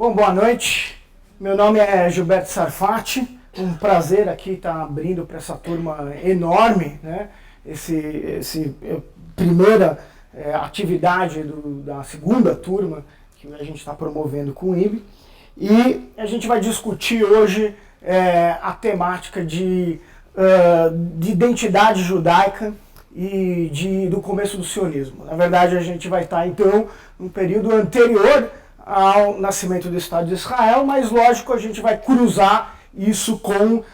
Bom, boa noite. Meu nome é Gilberto Sarfati. Um prazer aqui estar abrindo para essa turma enorme, né? Esse primeira atividade da segunda turma que a gente está promovendo com o IB. E a gente vai discutir hoje a temática de identidade judaica e do começo do sionismo. Na verdade, a gente vai estar, então, no período anterior ao nascimento do Estado de Israel, mas, lógico, a gente vai cruzar isso com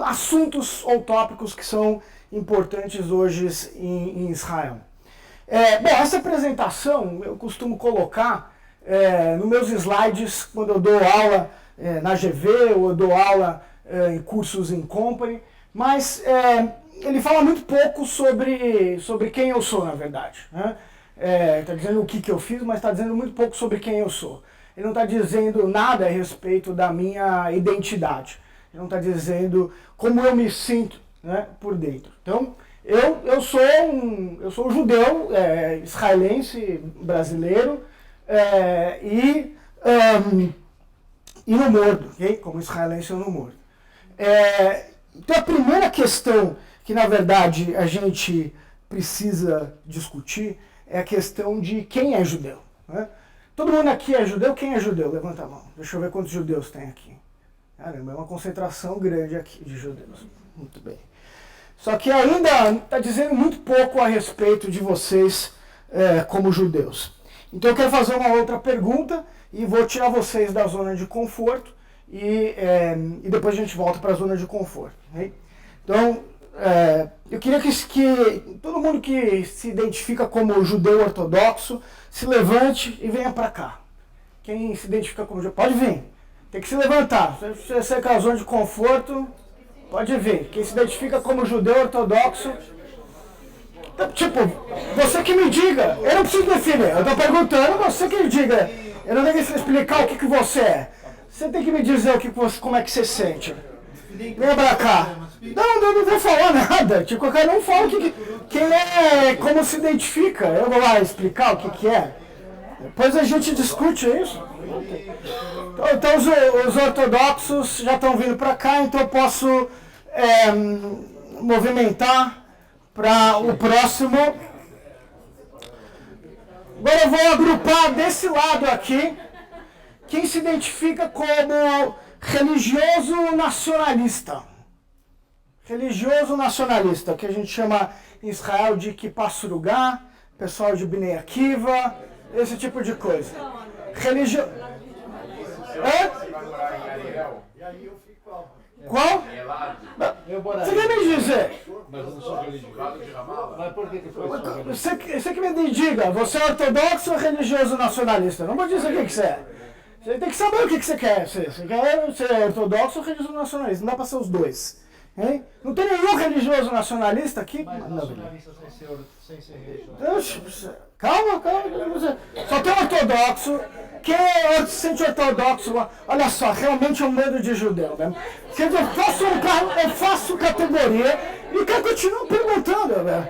assuntos ou tópicos que são importantes hoje em Israel. Bom, essa apresentação eu costumo colocar nos meus slides quando eu dou aula na GV ou eu dou aula em cursos em company, mas ele fala muito pouco sobre quem eu sou, na verdade, né? Está dizendo o que eu fiz, mas está dizendo muito pouco sobre quem eu sou. Ele não está dizendo nada a respeito da minha identidade. Ele não está dizendo como eu me sinto, né, por dentro. Então, eu sou judeu, israelense, brasileiro, e no mordo, okay? Como israelense eu não mordo. Então, a primeira questão que, na verdade, a gente precisa discutir é a questão de quem é judeu, né? Todo mundo aqui é judeu? Quem é judeu? Levanta a mão. Deixa eu ver quantos judeus tem aqui. Caramba, é uma concentração grande aqui de judeus. Muito bem. Só que ainda está dizendo muito pouco a respeito de vocês como judeus. Então eu quero fazer uma outra pergunta e vou tirar vocês da zona de conforto e depois a gente volta para a zona de conforto. Né? Então, eu queria que todo mundo que se identifica como judeu ortodoxo se levante e venha para cá. Quem se identifica como judeu, pode vir. Tem que se levantar. Se você quer a zona de conforto, pode vir. Quem se identifica como judeu ortodoxo, tipo, você que me diga. Eu não preciso definir. Eu estou perguntando, você que me diga. Eu não tenho que explicar o que você é. Você tem que me dizer como é que você sente. Vem pra cá. Não vou falar nada. Tipo, cada um fala como se identifica. Eu vou lá explicar o que é. Depois a gente discute isso. Então os ortodoxos já estão vindo para cá, então eu posso movimentar para o próximo. Agora eu vou agrupar desse lado aqui quem se identifica como religioso nacionalista. Religioso nacionalista, que a gente chama em Israel de Kippah Surugá, pessoal de Bnei Akiva, esse tipo de coisa. Qual? Você quer me dizer? Mas eu não sou religioso. Mas por que foi Você que me diga, você é ortodoxo ou religioso nacionalista? Não vou dizer o que você é. Você tem que saber o que você quer ser. Você quer ser ortodoxo ou religioso nacionalista? Não dá para ser os dois. Hein? Não tem nenhum religioso nacionalista aqui? Mas nacionalista sem ser religioso. Calma. Só tem ortodoxo. Quem se sente ortodoxo? Olha só, realmente é um medo de judeu mesmo. Eu faço categoria e o cara continua perguntando, velho.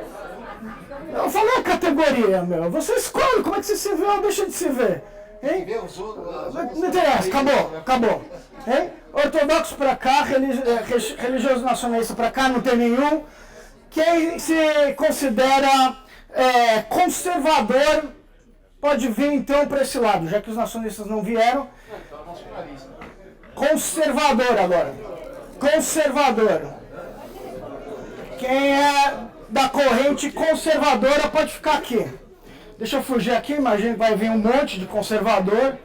Eu falei a categoria, meu. Você escolhe como é que você se vê ou deixa de se ver. Hein? Não interessa, acabou. Hein? Ortodoxo pra cá, religioso nacionalista pra cá, não tem nenhum. Quem se considera conservador pode vir então para esse lado, já que os nacionalistas não vieram. Conservador agora. Conservador. Quem é da corrente conservadora pode ficar aqui. Deixa eu fugir aqui, imagina que vai vir um monte de conservador.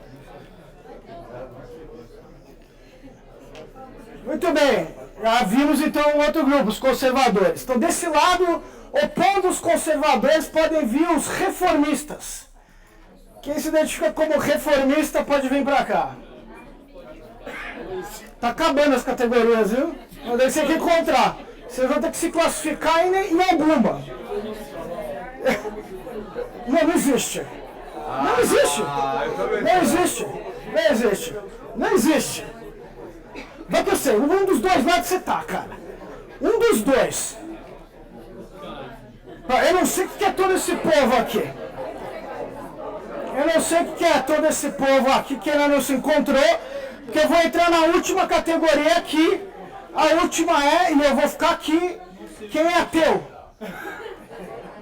Muito bem, já vimos então um outro grupo, os conservadores. Então desse lado, opondo os conservadores, podem vir os reformistas. Quem se identifica como reformista pode vir pra cá. Tá acabando as categorias, viu? Não deve ser que encontrar. Vocês vão ter que se classificar em alguma. Não existe. Vai que eu sei, um dos dois lados você tá, cara. Um dos dois. Eu não sei o que é todo esse povo aqui. Eu não sei o que é todo esse povo aqui que ainda não se encontrou, porque eu vou entrar na última categoria aqui. A última é, e eu vou ficar aqui, quem é ateu?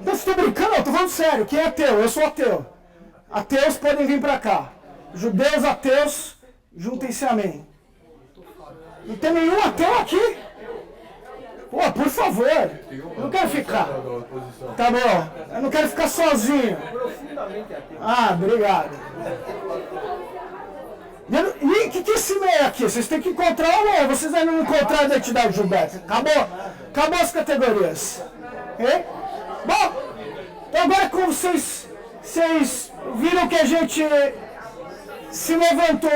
Não estou brincando, eu estou falando sério. Quem é ateu? Eu sou ateu. Ateus podem vir para cá. Judeus, ateus, juntem-se a mim. Não tem nenhum ateu aqui? Pô, por favor. Eu não quero ficar. Tá bom. Eu não quero ficar sozinho. Ah, obrigado. E o que é esse meio aqui? Vocês têm que encontrar ou não? Vocês ainda não encontraram a identidade judaica. Acabou? Acabou as categorias. Hein? Bom, então agora como vocês viram que a gente se levantou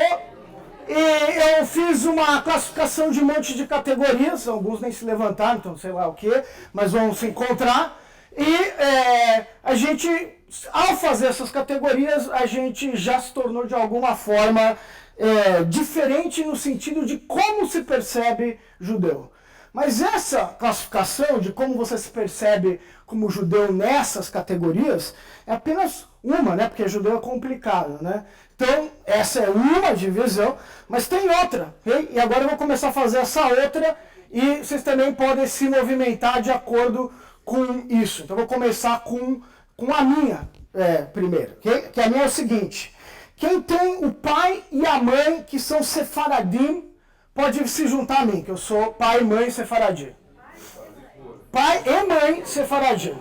e eu fiz uma classificação de um monte de categorias, alguns nem se levantaram, então sei lá o que, mas vão se encontrar. E a gente, ao fazer essas categorias, a gente já se tornou de alguma forma diferente no sentido de como se percebe judeu. Mas essa classificação de como você se percebe como judeu nessas categorias é apenas uma, né? Porque judeu é complicado, né? Então, essa é uma divisão, mas tem outra, ok? E agora eu vou começar a fazer essa outra e vocês também podem se movimentar de acordo com isso. Então, eu vou começar com a minha primeiro, ok? Que a minha é o seguinte: quem tem o pai e a mãe que são sefaradim, pode se juntar a mim, que eu sou pai e mãe sefaradi. Pai e mãe sefaradi.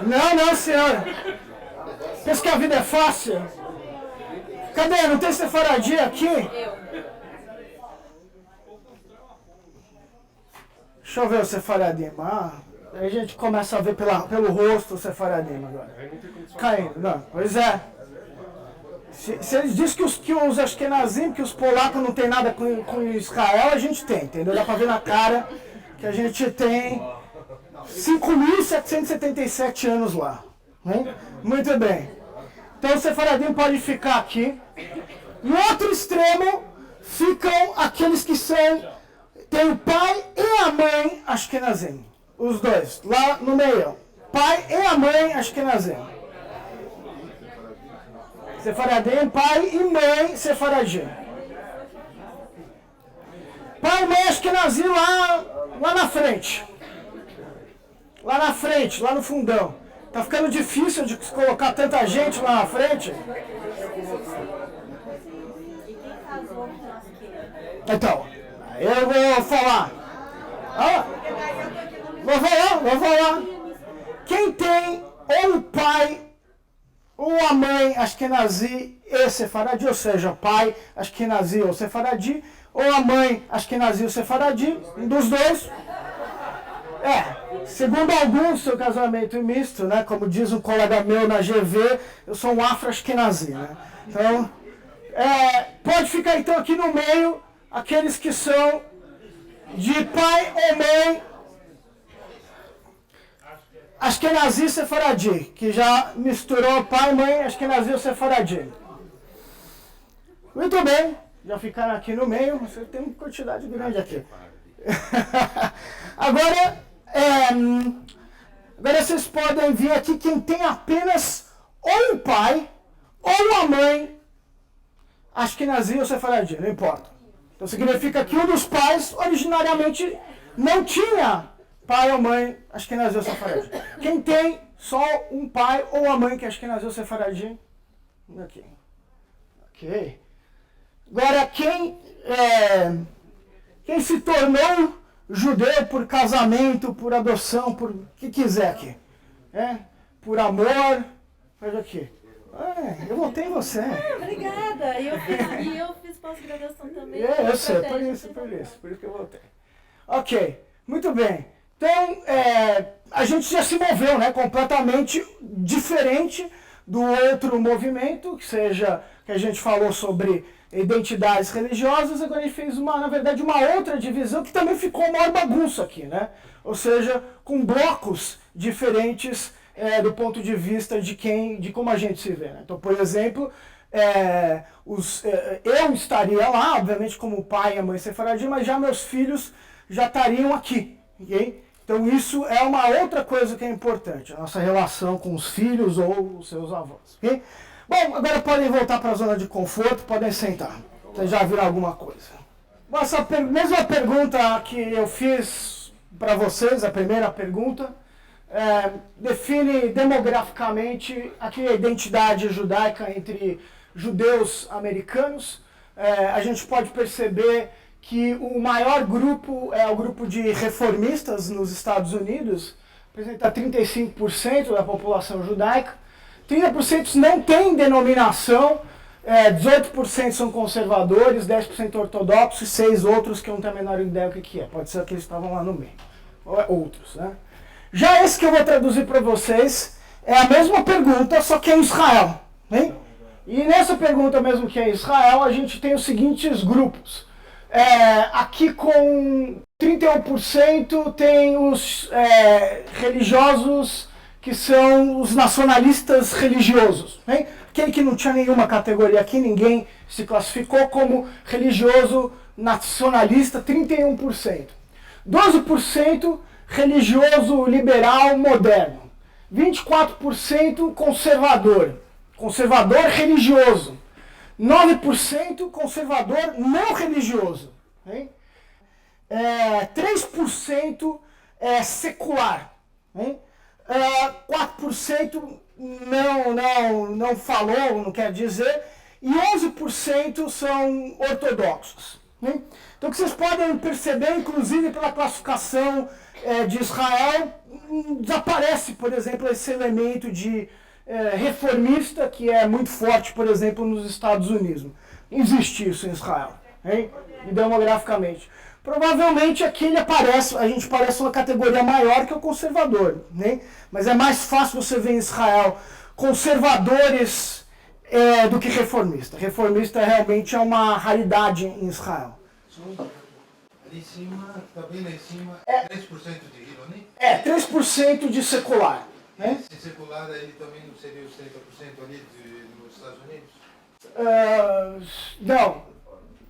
Não, senhora. Pensa que a vida é fácil? Cadê? Não tem sefaradi aqui? Deixa eu ver o sefaradim. Aí a gente começa a ver pelo rosto o sefaradim agora. Caindo, não. Pois é. Se eles dizem que os Ashkenazim, que os polacos não tem nada com Israel, a gente tem, entendeu? Dá pra ver na cara que a gente tem 5.777 anos lá. Hein? Muito bem. Então o sefaradim pode ficar aqui. No outro extremo ficam aqueles que tem o pai e a mãe Ashkenazim. Os dois, lá no meio. Pai e a mãe Ashkenazim. Sefaradim, pai e mãe Sefaradim. Pai e mãe Ashkenazim lá na frente. Lá na frente, lá no fundão. Tá ficando difícil de colocar tanta gente lá na frente. Então, eu vou falar. Vou falar. Quem tem ou o pai ou a mãe Ashkenazi e Sefaradi, ou seja, pai Ashkenazi ou Sefaradi, ou a mãe Ashkenazi ou Sefaradi, um dos dois. Segundo alguns, seu casamento é misto, né? Como diz um colega meu na GV, eu sou um afro-ashkenazi, né? Então, pode ficar então aqui no meio aqueles que são de pai ou mãe Ashkenazi e Sefaradi, que já misturou pai e mãe Ashkenazi ou Sefaradi. Muito bem, já ficaram aqui no meio, você tem uma quantidade grande aqui. Agora vocês podem ver aqui quem tem apenas ou o pai ou a mãe Ashkenazi ou Sefaradi, não importa. Então significa que um dos pais originariamente não tinha pai ou mãe Ashkenazi ou Sefaradi. Quem tem só um pai ou a mãe que é Ashkenazi ou Sefaradi? Aqui. Ok. Agora quem se tornou judeu por casamento, por adoção, por o que quiser aqui. Por amor. Faz aqui. Eu votei em você. Obrigada. E eu fiz pós-graduação também. Eu sei, por isso que eu votei. Ok, muito bem. Então, a gente já se moveu, né, completamente diferente do outro movimento, que a gente falou sobre identidades religiosas. Agora a gente fez na verdade uma outra divisão que também ficou uma maior bagunça aqui, né? Ou seja, com blocos diferentes do ponto de vista de como a gente se vê, né? Então, por exemplo, eu estaria lá, obviamente, como o pai e a mãe sefaradi, mas já meus filhos já estariam aqui, ok? Então isso é uma outra coisa que é importante, a nossa relação com os filhos ou os seus avós. Okay? Bom, agora podem voltar para a zona de conforto, podem sentar. Vocês já viram alguma coisa? Bom, essa mesma pergunta que eu fiz para vocês, a primeira pergunta, define demograficamente aqui a identidade judaica entre judeus americanos. A gente pode perceber que o maior grupo é o grupo de reformistas nos Estados Unidos, representa 35% da população judaica. 30% não tem denominação, 18% são conservadores, 10% ortodoxos e 6 outros que eu não tenho a menor ideia do que é. Pode ser que eles estavam lá no meio. Ou outros, né? Já esse que eu vou traduzir para vocês é a mesma pergunta, só que é em Israel. Né? E nessa pergunta mesmo que é em Israel, a gente tem os seguintes grupos. Aqui com 31% tem os religiosos que são os nacionalistas religiosos. Né? Aquele que não tinha nenhuma categoria aqui, ninguém se classificou como religioso nacionalista, 31%. 12% religioso liberal moderno. 24% conservador. Conservador religioso. 9% conservador não religioso. Hein? 3% secular. Hein? 4% não falou, não quer dizer. E 11% são ortodoxos. Hein? Então, o que vocês podem perceber, inclusive pela classificação de Israel, desaparece, por exemplo, esse elemento de reformista, que é muito forte, por exemplo, nos Estados Unidos. Existe isso em Israel, hein? E demograficamente. Provavelmente aqui a gente parece uma categoria maior que o conservador, né? Mas é mais fácil você ver em Israel conservadores do que reformista. Reformista realmente é uma raridade em Israel. Ali em cima, está bem lá em cima, 3% de Hiloni? 3% de secular. Né? Esse secular ele também não seria os 30% ali nos Estados Unidos? Não.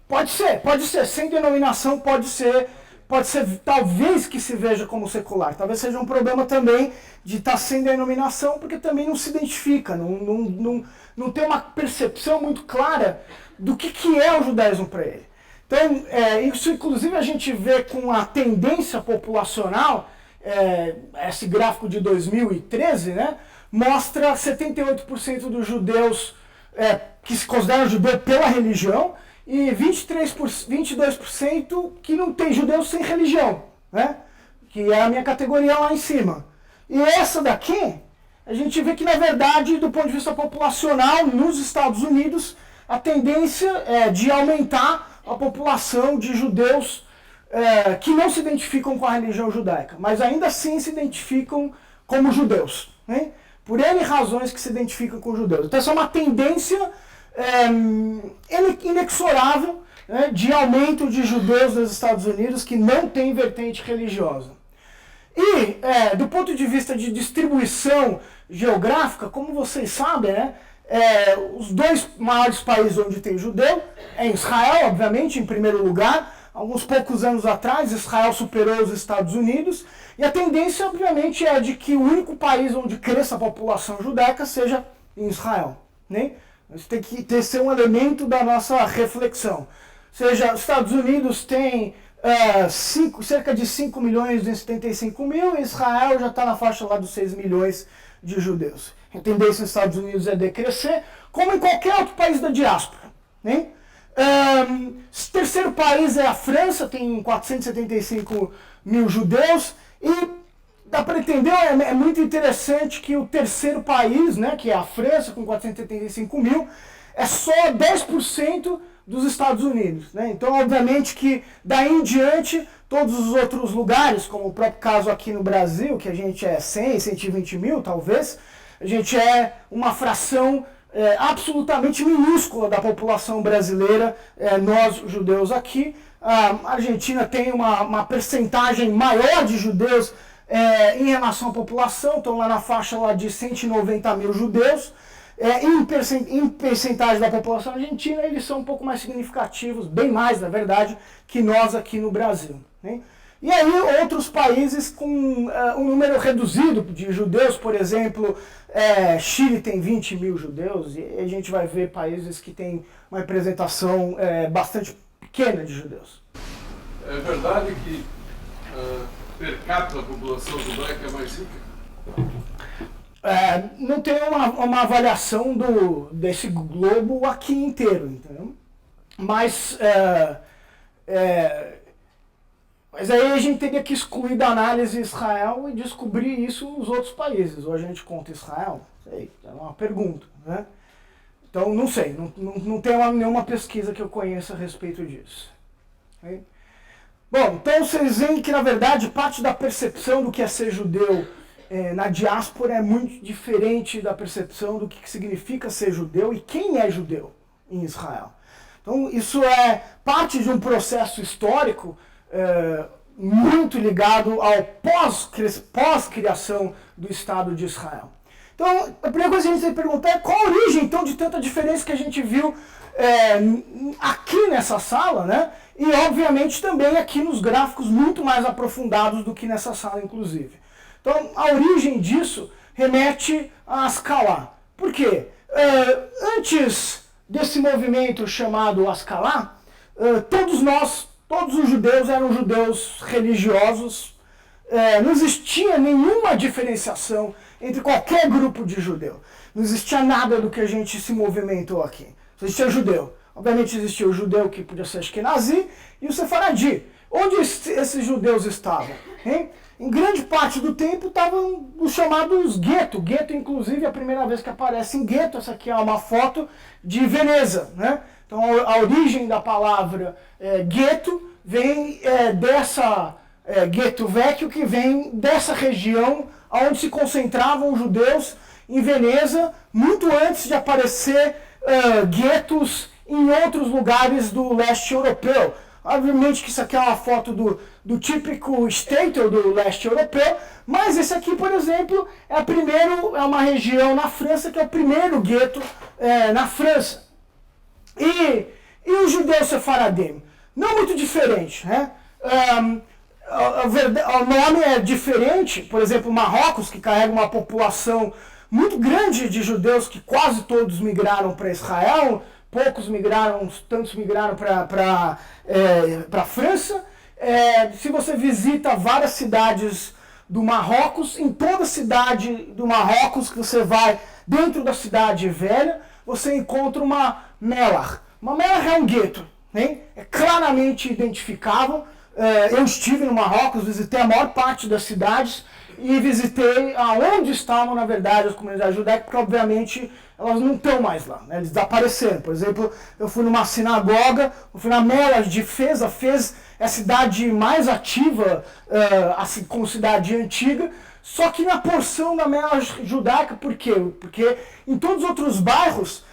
Pode ser. Sem denominação pode ser talvez que se veja como secular. Talvez seja um problema também de estar sem denominação, porque também não se identifica, não tem uma percepção muito clara do que é o judaísmo para ele. Então, isso inclusive a gente vê com a tendência populacional, esse gráfico de 2013, né, mostra 78% dos judeus que se consideram judeu pela religião e 22% que não tem judeus sem religião, né, que é a minha categoria lá em cima. E essa daqui, a gente vê que na verdade, do ponto de vista populacional, nos Estados Unidos, a tendência é de aumentar a população de judeus que não se identificam com a religião judaica, mas ainda assim se identificam como judeus, né? Por N razões que se identificam com judeus. Então essa é uma tendência inexorável, né, de aumento de judeus nos Estados Unidos que não tem vertente religiosa. E do ponto de vista de distribuição geográfica, como vocês sabem, né, os dois maiores países onde tem judeu é Israel, obviamente, em primeiro lugar. Alguns poucos anos atrás, Israel superou os Estados Unidos. E a tendência, obviamente, é de que o único país onde cresça a população judaica seja em Israel. Né? Isso tem que ser um elemento da nossa reflexão. Ou seja, os Estados Unidos tem cerca de 5 milhões e 75 mil, e Israel já está na faixa lá dos 6 milhões de judeus. A tendência nos Estados Unidos é decrescer, como em qualquer outro país da diáspora. Né? Terceiro país é a França, tem 475 mil judeus, e dá para entender, é muito interessante que o terceiro país, né, que é a França, com 475 mil, é só 10% dos Estados Unidos. Né? Então, obviamente que daí em diante, todos os outros lugares, como o próprio caso aqui no Brasil, que a gente é 100, 120 mil talvez, a gente é uma fração absolutamente minúscula da população brasileira, nós judeus aqui. A Argentina tem uma percentagem maior de judeus em relação à população, estão lá na faixa lá de 190 mil judeus. Em percentagem da população argentina, eles são um pouco mais significativos, bem mais, na verdade, que nós aqui no Brasil. Né? E aí outros países com um número reduzido de judeus, por exemplo, Chile tem 20 mil judeus, e a gente vai ver países que têm uma representação bastante pequena de judeus. É verdade que per capita a população judaica é mais rica? Não tem uma avaliação desse globo aqui inteiro, entendeu? Mas aí a gente teria que excluir da análise Israel e descobrir isso nos outros países. Ou a gente conta Israel? Sei, é uma pergunta, né? Então, não sei, não tem nenhuma pesquisa que eu conheça a respeito disso. Okay? Bom, então vocês veem que, na verdade, parte da percepção do que é ser judeu na diáspora é muito diferente da percepção do que significa ser judeu e quem é judeu em Israel. Então, isso é parte de um processo histórico muito ligado ao pós-criação do Estado de Israel. Então, a primeira coisa que a gente tem que perguntar é qual a origem, então, de tanta diferença que a gente viu aqui nessa sala, né? E, obviamente, também aqui nos gráficos muito mais aprofundados do que nessa sala, inclusive. Então, a origem disso remete a Ascalá. Por quê? Antes desse movimento chamado Ascalá, todos os judeus eram judeus religiosos, não existia nenhuma diferenciação entre qualquer grupo de judeu. Não existia nada do que a gente se movimentou aqui. Só existia judeu. Obviamente existia o judeu que podia ser Ashkenazi e o Sefaradi. Onde esses judeus estavam? Hein? Em grande parte do tempo estavam os chamados gueto. Gueto, inclusive, é a primeira vez que aparece em gueto. Essa aqui é uma foto de Veneza, né? Então, a origem da palavra gueto vem dessa gueto vecchio, que vem dessa região onde se concentravam os judeus em Veneza, muito antes de aparecer guetos em outros lugares do leste europeu. Obviamente que isso aqui é uma foto do típico Statel do leste europeu, mas esse aqui, por exemplo, é uma região na França que é o primeiro gueto na França. E os judeus sefaradim? Não muito diferente, né? O nome é diferente, por exemplo, Marrocos, que carrega uma população muito grande de judeus, que quase todos migraram para Israel, poucos migraram, tantos migraram para a França. Se você visita várias cidades do Marrocos, em toda cidade do Marrocos que você vai, dentro da cidade velha, você encontra uma melar. Uma melar é um gueto, né? É claramente identificável. Eu estive no Marrocos, visitei a maior parte das cidades e visitei aonde estavam, na verdade, as comunidades judaicas, porque, obviamente, elas não estão mais lá, né? Eles desapareceram. Por exemplo, eu fui numa sinagoga, eu fui na Melar de Fez. A Fez é a cidade mais ativa, assim, como cidade antiga, só que na porção da Melar judaica. Por quê? Porque em todos os outros bairros,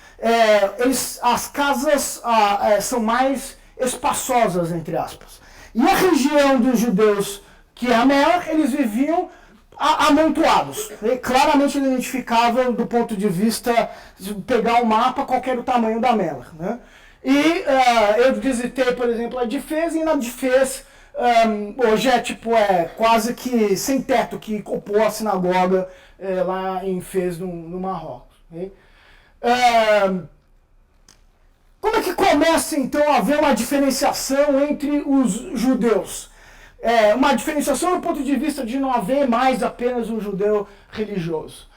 as casas são mais espaçosas, entre aspas. E a região dos judeus, que é a Melar, eles viviam amontoados. Claramente identificável do ponto de vista, de pegar o mapa, qual era o tamanho da Melar, né? E eu visitei, por exemplo, a de Fez, e na de Fez hoje é quase que sem teto, que ocupou a sinagoga lá em Fez, no Marrocos. Okay? Como é que começa, então, a haver uma diferenciação entre os judeus? Uma diferenciação do ponto de vista de não haver mais apenas um judeu religioso.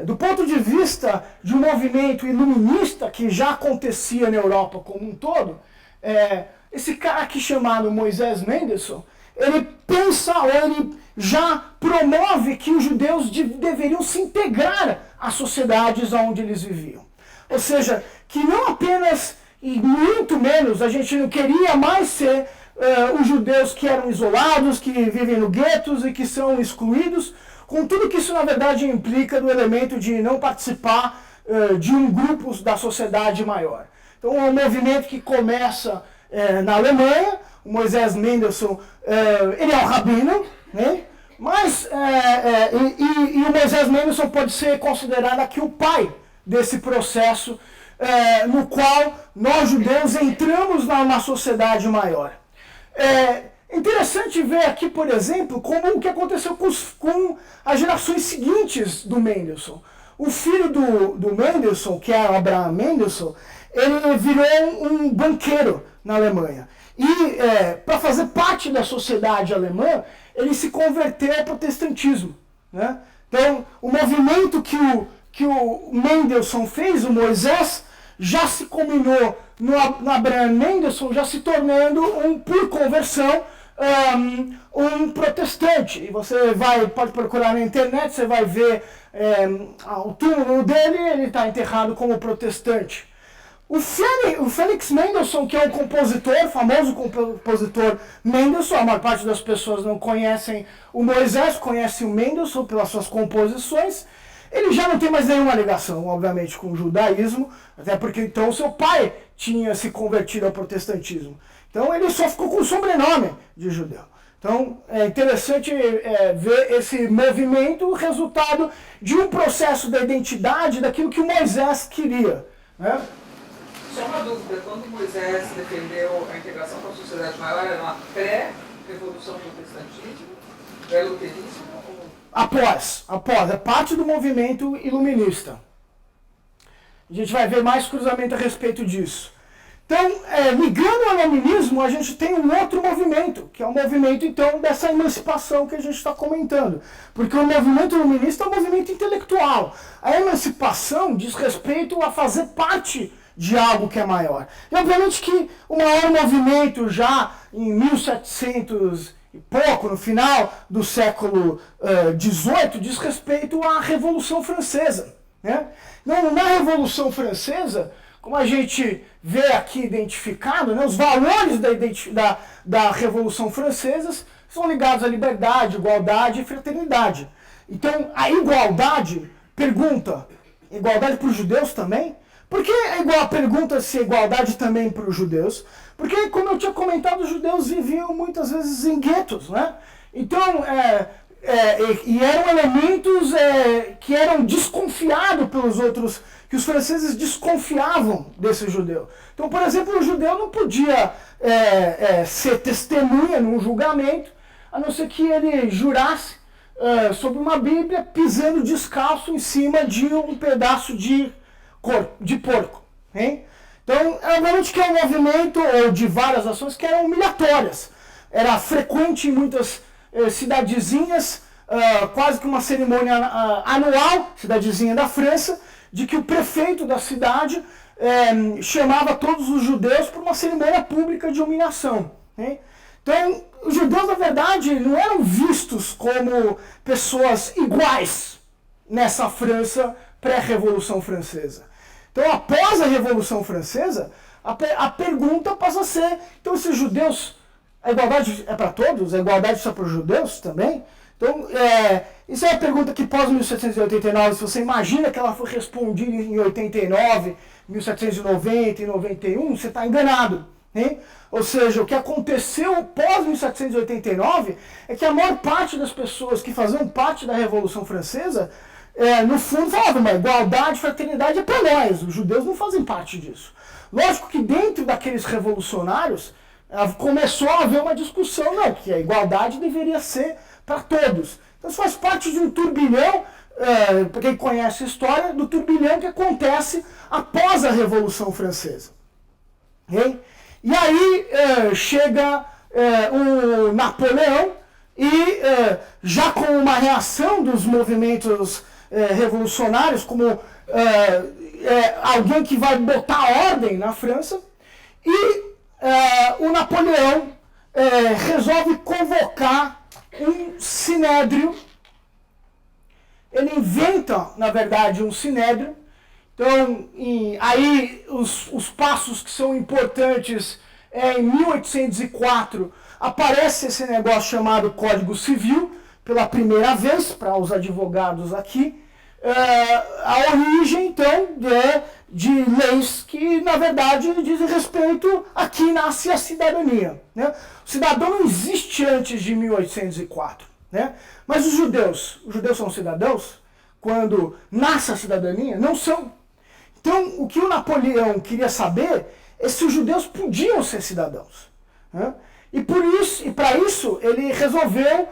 Do ponto de vista de um movimento iluminista que já acontecia na Europa como um todo, esse cara aqui chamado Moisés Mendelssohn, ele pensa, ou ele já promove que os judeus deveriam se integrar às sociedades onde eles viviam. Ou seja, que não apenas, e muito menos, a gente não queria mais ser os judeus que eram isolados, que vivem no guetos e que são excluídos, com tudo que isso na verdade implica do elemento de não participar de um grupo da sociedade maior. Então é um movimento que começa na Alemanha. O Moisés Mendelssohn, ele é um rabino, né? Mas e o Moisés Mendelssohn pode ser considerado aqui o pai desse processo no qual nós judeus entramos numa sociedade maior. Interessante ver aqui, por exemplo, como o que aconteceu com as gerações seguintes do Mendelssohn. O filho do Mendelssohn, que é Abraham Mendelssohn, ele virou um banqueiro na Alemanha. E para fazer parte da sociedade alemã, ele se converteu ao protestantismo, né? Então, o movimento que o Mendelssohn fez, o Moisés, já se combinou no Abraham Mendelssohn, já se tornando, por conversão, um protestante. E você pode procurar na internet, você vai ver o túmulo dele, ele está enterrado como protestante. O Felix Mendelssohn, que é um compositor, famoso compositor Mendelssohn, a maior parte das pessoas não conhecem o Moisés, conhece o Mendelssohn pelas suas composições. Ele já não tem mais nenhuma ligação, obviamente, com o judaísmo, até porque então seu pai tinha se convertido ao protestantismo. Então ele só ficou com o sobrenome de judeu. Então é interessante ver esse movimento, resultado de um processo da identidade, daquilo que o Moisés queria, né? Só uma dúvida, quando Moisés defendeu a integração com a sociedade maior, era uma pré-revolução do protestantismo, pré-luterismo? Após, é parte do movimento iluminista. A gente vai ver mais cruzamento a respeito disso. Então, ligando ao iluminismo, a gente tem um outro movimento, que é o movimento, então, dessa emancipação que a gente está comentando. Porque o movimento iluminista é um movimento intelectual. A emancipação diz respeito a fazer parte de algo que é maior. E, obviamente, que o maior movimento já em 1700 e pouco, no final do século XVIII, diz respeito à Revolução Francesa, né? Na Revolução Francesa, como a gente vê aqui identificado, né, os valores da Revolução Francesa são ligados à liberdade, igualdade e fraternidade. Então, a igualdade, pergunta, igualdade para os judeus também? Por que pergunta-se igualdade também para os judeus? Porque, como eu tinha comentado, os judeus viviam muitas vezes em guetos, né? Então, e eram elementos que eram desconfiados pelos outros, que os franceses desconfiavam desse judeu. Então, por exemplo, o judeu não podia ser testemunha num julgamento, a não ser que ele jurasse sobre uma Bíblia pisando descalço em cima de um pedaço de porco, hein? Então, obviamente que é um movimento ou de várias ações que eram humilhatórias. Era frequente em muitas cidadezinhas, quase que uma cerimônia anual, cidadezinha da França, de que o prefeito da cidade chamava todos os judeus para uma cerimônia pública de humilhação, hein? Então, os judeus, na verdade, não eram vistos como pessoas iguais nessa França pré-Revolução Francesa. Então, após a Revolução Francesa, a pergunta passa a ser, então esses judeus, a igualdade é para todos? A igualdade só para os judeus também? Então, isso é uma pergunta que pós 1789, se você imagina que ela foi respondida em 89, 1790 e 91, você está enganado, hein? Ou seja, o que aconteceu pós 1789 é que a maior parte das pessoas que faziam parte da Revolução Francesa no fundo falavam, mas igualdade e fraternidade é para nós, os judeus não fazem parte disso. Lógico que dentro daqueles revolucionários começou a haver uma discussão, não, que a igualdade deveria ser para todos. Então isso faz parte de um turbilhão, para quem conhece a história, do turbilhão que acontece após a Revolução Francesa. Okay? E aí chega o Napoleão e já com uma reação dos movimentos revolucionários, como alguém que vai botar ordem na França, e o Napoleão resolve convocar um sinédrio. Ele inventa, na verdade, um sinédrio. Então, aí os passos que são importantes em 1804 aparece esse negócio chamado Código Civil, pela primeira vez, para os advogados aqui, a origem, então, de leis que, na verdade, dizem respeito, aqui nasce a cidadania, né? O cidadão não existe antes de 1804, né? Mas os judeus são cidadãos? Quando nasce a cidadania? Não são. Então, o que o Napoleão queria saber é se os judeus podiam ser cidadãos, né? E para isso, ele resolveu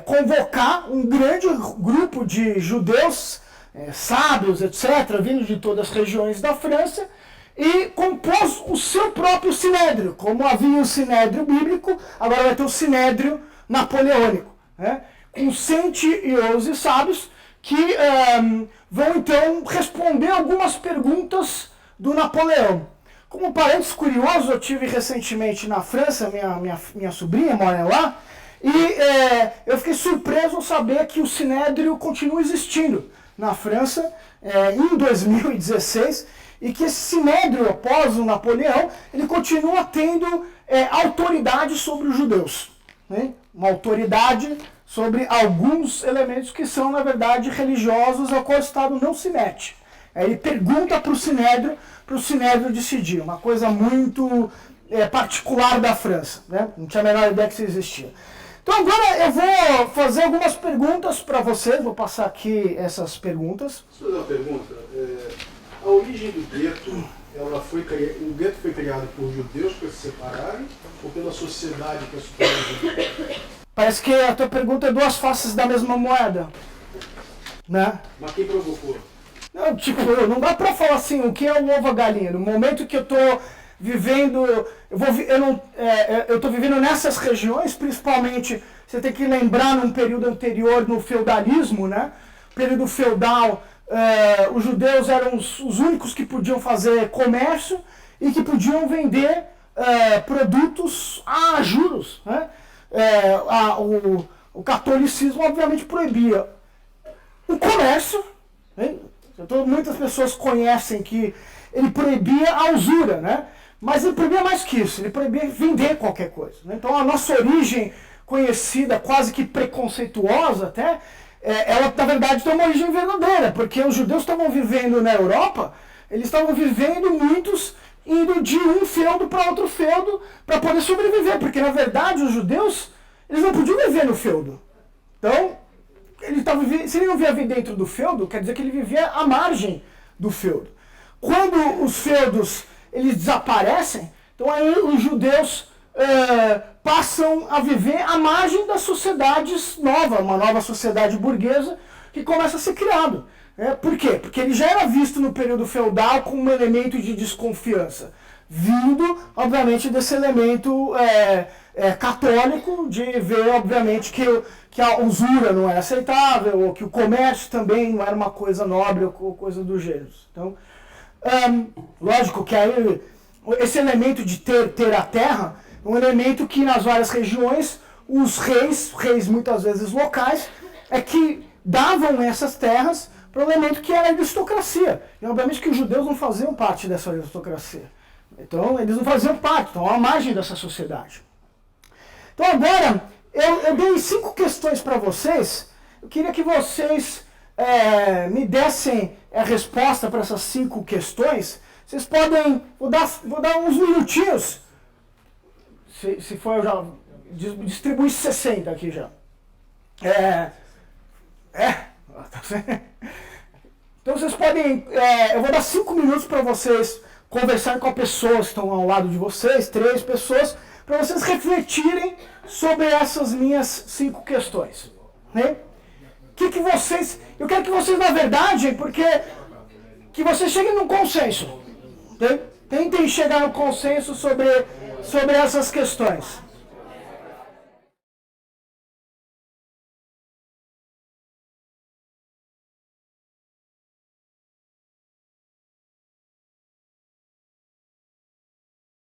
convocar um grande grupo de judeus, sábios, etc., vindo de todas as regiões da França, e compôs o seu próprio sinédrio. Como havia o sinédrio bíblico, agora vai ter o sinédrio napoleônico, né? Com 111 sábios que vão então responder algumas perguntas do Napoleão. Como parênteses curioso, eu tive recentemente na França, minha sobrinha mora lá, e eu fiquei surpreso ao saber que o sinédrio continua existindo na França em 2016, e que esse sinédrio, após o Napoleão, ele continua tendo autoridade sobre os judeus, né? Uma autoridade sobre alguns elementos que são, na verdade, religiosos, ao qual o Estado não se mete. Ele pergunta para o Sinédrio decidir, uma coisa muito particular da França, né? Não tinha a menor ideia que isso existia. Então agora eu vou fazer algumas perguntas para vocês, vou passar aqui essas perguntas. Deixa eu fazer uma pergunta. A origem do gueto, o gueto foi criado por judeus para se separarem ou pela sociedade que é superior? Parece que a tua pergunta é duas faces da mesma moeda, né? Mas quem provocou? Não, tipo, não dá pra falar assim, o que é o ovo a galinha. No momento que eu tô vivendo, eu tô vivendo nessas regiões, principalmente, você tem que lembrar num período anterior, no feudalismo, né? Período feudal, os judeus eram os únicos que podiam fazer comércio e que podiam vender produtos a juros, né? O catolicismo obviamente proibia o comércio, né? Muitas pessoas conhecem que ele proibia a usura, né? Mas ele proibia mais que isso, ele proibia vender qualquer coisa, né? Então a nossa origem conhecida, quase que preconceituosa até, ela na verdade tem uma origem verdadeira, porque os judeus estavam vivendo na Europa, eles estavam vivendo muitos indo de um feudo para outro feudo para poder sobreviver, porque na verdade os judeus, eles não podiam viver no feudo. Então, se ele não vivia dentro do feudo, quer dizer que ele vivia à margem do feudo. Quando os feudos eles desaparecem, então aí os judeus passam a viver à margem das sociedades novas, uma nova sociedade burguesa que começa a ser criado. Por quê? Porque ele já era visto no período feudal como um elemento de desconfiança, vindo, obviamente, desse elemento católico, de ver, obviamente, que a usura não era aceitável, ou que o comércio também não era uma coisa nobre, ou coisa do gênero. Então, lógico que aí, esse elemento de ter a terra, é um elemento que nas várias regiões, os reis muitas vezes locais, que davam essas terras para o elemento que era a aristocracia. E obviamente que os judeus não faziam parte dessa aristocracia. Então eles não faziam parte, estão à margem dessa sociedade. Então agora, eu dei 5 questões para vocês. Eu queria que vocês me dessem a resposta para essas 5 questões. Vocês podem, vou dar uns minutinhos. Se for, eu já distribuí 60 aqui já. Então vocês podem, eu vou dar 5 minutos para vocês conversarem com as pessoas que estão ao lado de vocês, 3 pessoas, para vocês refletirem sobre essas minhas 5 questões, né? Eu quero que vocês, na verdade, que vocês cheguem num consenso, né? Tentem chegar no consenso sobre essas questões.